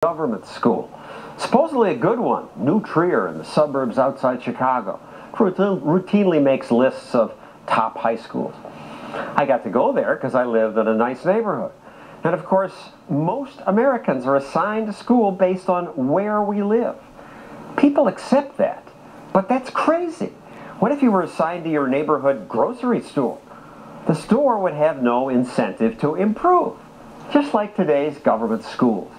government school. Supposedly a good one, New Trier in the suburbs outside Chicago. Routinely makes lists of top high schools. I got to go there because I lived in a nice neighborhood. And of course, most Americans are assigned to school based on where we live. People accept that, but that's crazy. What if you were assigned to your neighborhood grocery store? The store would have no incentive to improve, just like today's government schools.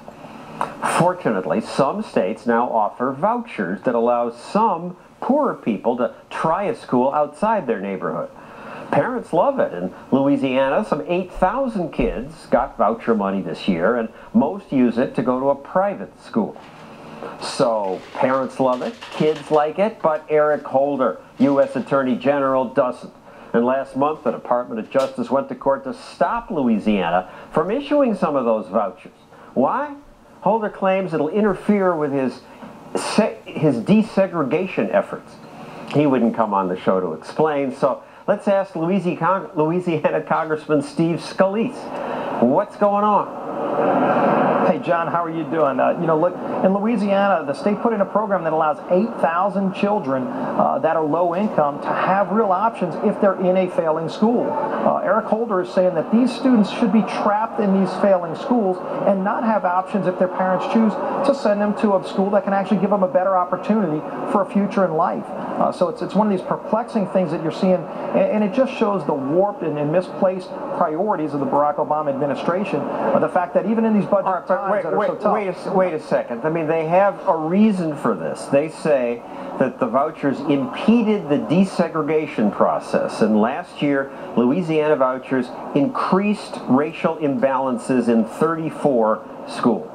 Fortunately, some states now offer vouchers that allow some poorer people to try a school outside their neighborhood. Parents love it. In Louisiana, some 8,000 kids got voucher money this year, and most use it to go to a private school. So parents love it, kids like it, but Eric Holder, U.S. Attorney General, doesn't. And last month, the Department of Justice went to court to stop Louisiana from issuing some of those vouchers. Why? Holder claims it'll interfere with his desegregation efforts. He wouldn't come on the show to explain, so let's ask Louisiana Congressman Steve Scalise. What's going on? Hey, John, how are you doing? Look, in Louisiana, the state put in a program that allows 8,000 children that are low income to have real options if they're in a failing school. Eric Holder is saying that these students should be trapped in these failing schools and not have options if their parents choose to send them to a school that can actually give them a better opportunity for a future in life. So it's one of these perplexing things that you're seeing, and it just shows the warped and misplaced priorities of the Barack Obama administration. The fact that even in these budget times that are so tough. Wait a second. I mean, they have a reason for this. They say that the vouchers impeded the desegregation process, and last year, Louisiana vouchers increased racial imbalances in 34 schools.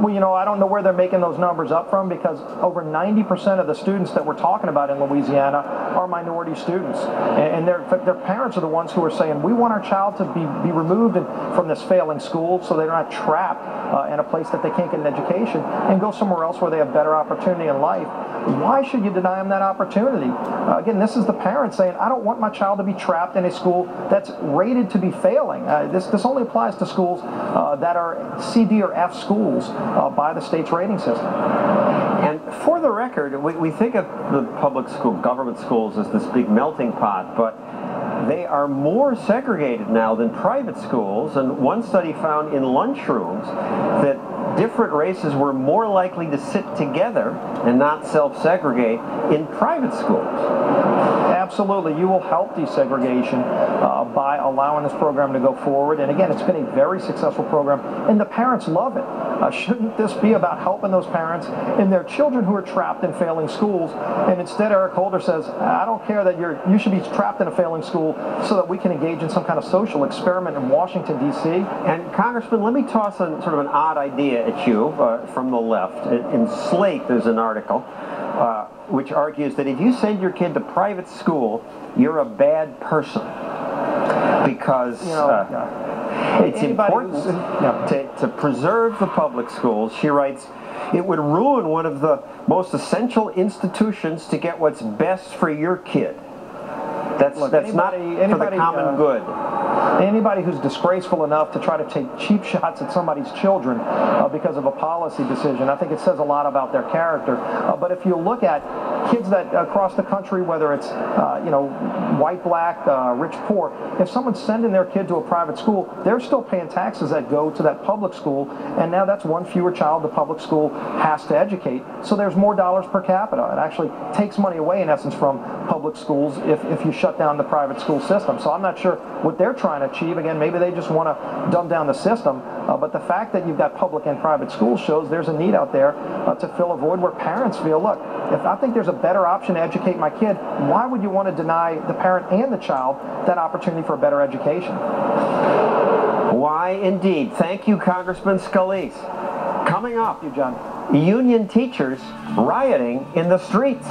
Well, I don't know where they're making those numbers up from, because over 90% of the students that we're talking about in Louisiana are minority students. And their parents are the ones who are saying, we want our child to be removed from this failing school so they're not trapped in a place that they can't get an education and go somewhere else where they have better opportunity in life. Why should you deny them that opportunity? Again, this is the parent saying, I don't want my child to be trapped in a school that's rated to be failing. This only applies to schools that are C, D, or F schools by the state's rating system. And for the record, we think of the public school, government schools as this big melting pot, but they are more segregated now than private schools. And one study found in lunchrooms that different races were more likely to sit together and not self-segregate in private schools. Absolutely. You will help desegregation by allowing this program to go forward. And again, it's been a very successful program, and the parents love it. Shouldn't this be about helping those parents and their children who are trapped in failing schools? And instead, Eric Holder says, I don't care that you should be trapped in a failing school so that we can engage in some kind of social experiment in Washington, D.C. And Congressman, let me toss sort of an odd idea at you from the left. In Slate, there's an article which argues that if you send your kid to private school, you're a bad person because it's important to preserve the public schools. She writes, it would ruin one of the most essential institutions to get what's best for your kid. That's not for the common good. Anybody who's disgraceful enough to try to take cheap shots at somebody's children because of a policy decision, I think it says a lot about their character. But if you look at kids that across the country, whether it's white, black, rich, poor, if someone's sending their kid to a private school, they're still paying taxes that go to that public school, and now that's one fewer child the public school has to educate. So there's more dollars per capita. It actually takes money away, in essence, from public schools if you shut down the private school system. So I'm not sure what they're trying to achieve. Again, maybe they just want to dumb down the system, but the fact that you've got public and private schools shows there's a need out there to fill a void where parents feel, look, if I think there's a better option to educate my kid, why would you want to deny the parent and the child that opportunity for a better education? Why indeed. Thank you, Congressman Scalise. Coming up, Thank you, John. Union teachers rioting in the streets.